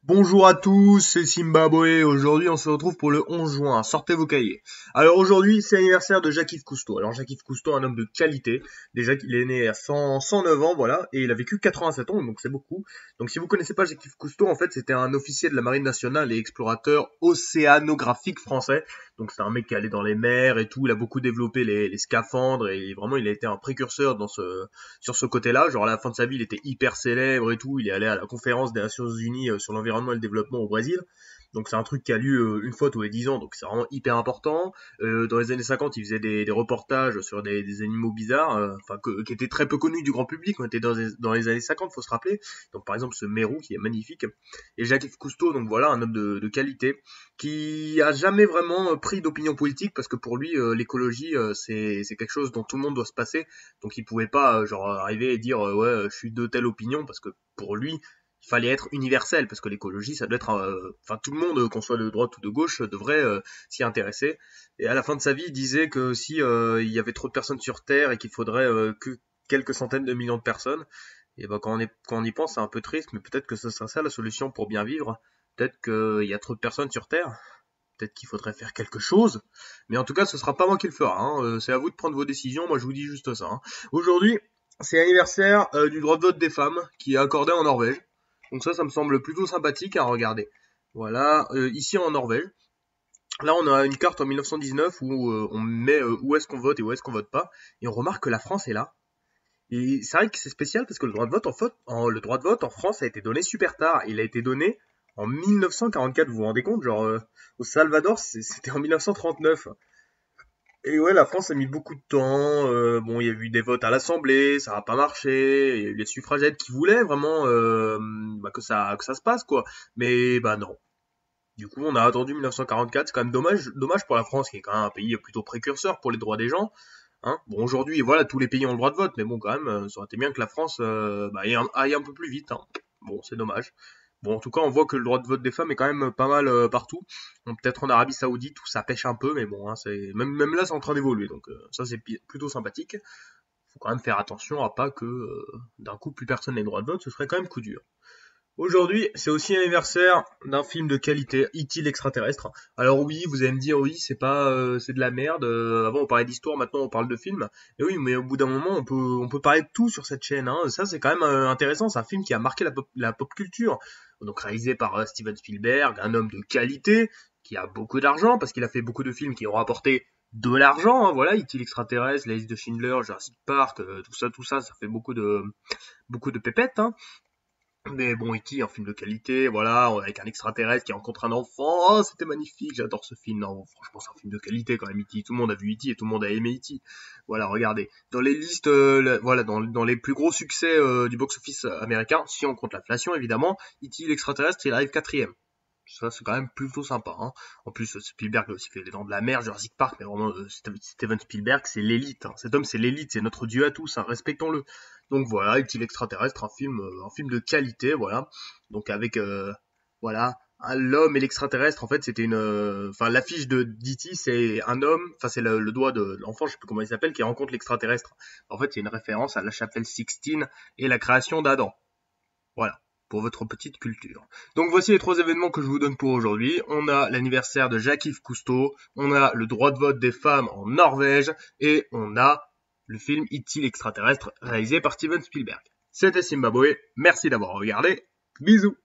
Bonjour à tous, c'est Zimbabwe. Aujourd'hui, on se retrouve pour le 11 juin. Sortez vos cahiers. Alors aujourd'hui, c'est l'anniversaire de Jacques-Yves Cousteau. Alors Jacques-Yves Cousteau, un homme de qualité. Déjà qu'il est né à 109 ans, voilà, et il a vécu 87 ans, donc c'est beaucoup. Donc si vous connaissez pas Jacques-Yves Cousteau, en fait, c'était un officier de la Marine nationale et explorateur océanographique français. Donc c'est un mec qui allait dans les mers et tout. Il a beaucoup développé les scaphandres et vraiment, il a été un précurseur sur ce côté-là. Genre à la fin de sa vie, il était hyper célèbre et tout. Il est allé à la conférence des Nations Unies sur l'environnement et le développement au Brésil. Donc c'est un truc qui a lieu une fois tous les 10 ans, donc c'est vraiment hyper important. Dans les années 50, il faisait des reportages sur des animaux bizarres, qui étaient très peu connus du grand public. On était dans les années 50, faut se rappeler. Donc par exemple ce mérou qui est magnifique. Et Jacques-Yves Cousteau, donc voilà, un homme de qualité, qui a jamais vraiment pris d'opinion politique, parce que pour lui, l'écologie, c'est quelque chose dont tout le monde doit se passer. Donc il pouvait pas genre arriver et dire ouais, je suis de telle opinion, parce que pour lui, il fallait être universel, parce que l'écologie, ça doit être, tout le monde, qu'on soit de droite ou de gauche, devrait s'y intéresser. Et à la fin de sa vie, il disait que si il y avait trop de personnes sur Terre et qu'il faudrait que quelques centaines de millions de personnes, et ben quand on y pense, c'est un peu triste, mais peut-être que ce serait ça la solution pour bien vivre. Peut-être qu'il y a trop de personnes sur Terre. Peut-être qu'il faudrait faire quelque chose. Mais en tout cas, ce sera pas moi qui le fera, hein. C'est à vous de prendre vos décisions. Moi, je vous dis juste ça, hein. Aujourd'hui, c'est l'anniversaire du droit de vote des femmes qui est accordé en Norvège. Donc ça me semble plutôt sympathique à regarder. Voilà, ici en Norvège. Là, on a une carte en 1919 où on met où est-ce qu'on vote et où est-ce qu'on vote pas. Et on remarque que la France est là. Et c'est vrai que c'est spécial parce que le droit de vote en France a été donné super tard. Il a été donné en 1944, vous vous rendez compte? Genre, au Salvador, c'était en 1939. Et ouais, la France a mis beaucoup de temps. Bon, il y a eu des votes à l'Assemblée, ça n'a pas marché. Il y a eu les suffragettes qui voulaient vraiment que ça se passe, quoi. Mais bah non. Du coup, on a attendu 1944. C'est quand même dommage pour la France, qui est quand même un pays plutôt précurseur pour les droits des gens. Hein. Bon, aujourd'hui, voilà, tous les pays ont le droit de vote, mais bon, quand même, ça aurait été bien que la France aille un peu plus vite. Hein. Bon, c'est dommage. Bon, en tout cas, on voit que le droit de vote des femmes est quand même pas mal partout. Bon, peut-être en Arabie Saoudite où ça pêche un peu, mais bon, hein, c'est même là, c'est en train d'évoluer, donc ça c'est plutôt sympathique. Faut quand même faire attention à pas que d'un coup plus personne n'ait le droit de vote, ce serait quand même coup dur. Aujourd'hui, c'est aussi l'anniversaire d'un film de qualité, E.T. l'extraterrestre. Alors oui, vous allez me dire oui, c'est de la merde. Avant on parlait d'histoire, maintenant on parle de film. Et oui, mais au bout d'un moment on peut parler de tout sur cette chaîne. Hein. Ça c'est quand même intéressant. C'est un film qui a marqué la pop culture. Donc réalisé par Steven Spielberg, un homme de qualité qui a beaucoup d'argent parce qu'il a fait beaucoup de films qui ont rapporté de l'argent. Hein. Voilà, E.T. l'extraterrestre, La liste de Schindler, Jurassic Park, ça fait beaucoup de pépettes. Hein. Mais bon, E.T., un film de qualité, voilà, avec un extraterrestre qui rencontre un enfant, oh, c'était magnifique, j'adore ce film. Non, franchement, c'est un film de qualité quand même, E.T. Tout le monde a vu E.T. et tout le monde a aimé E.T. Voilà, regardez. Dans les listes, dans les plus gros succès du box-office américain, si on compte l'inflation, évidemment, E.T. l'extraterrestre, il arrive quatrième. Ça, c'est quand même plutôt sympa. Hein. En plus, Spielberg a aussi fait Les Dents de la Mer, Jurassic Park, mais vraiment, Steven Spielberg, c'est l'élite. Hein. Cet homme, c'est l'élite, c'est notre dieu à tous, hein, respectons-le. Donc voilà, Est-il extraterrestre, un film de qualité, voilà. Donc avec, l'homme et l'extraterrestre, en fait, c'était l'affiche de d'E.T., c'est un homme, c'est le doigt de l'enfant, je sais plus comment il s'appelle, qui rencontre l'extraterrestre. En fait, c'est une référence à la chapelle Sixtine et la création d'Adam. Voilà, pour votre petite culture. Donc voici les trois événements que je vous donne pour aujourd'hui. On a l'anniversaire de Jacques-Yves Cousteau, on a le droit de vote des femmes en Norvège, et on a le film E.T. l'extraterrestre réalisé par Steven Spielberg. C'était Zimbabwe, merci d'avoir regardé, bisous.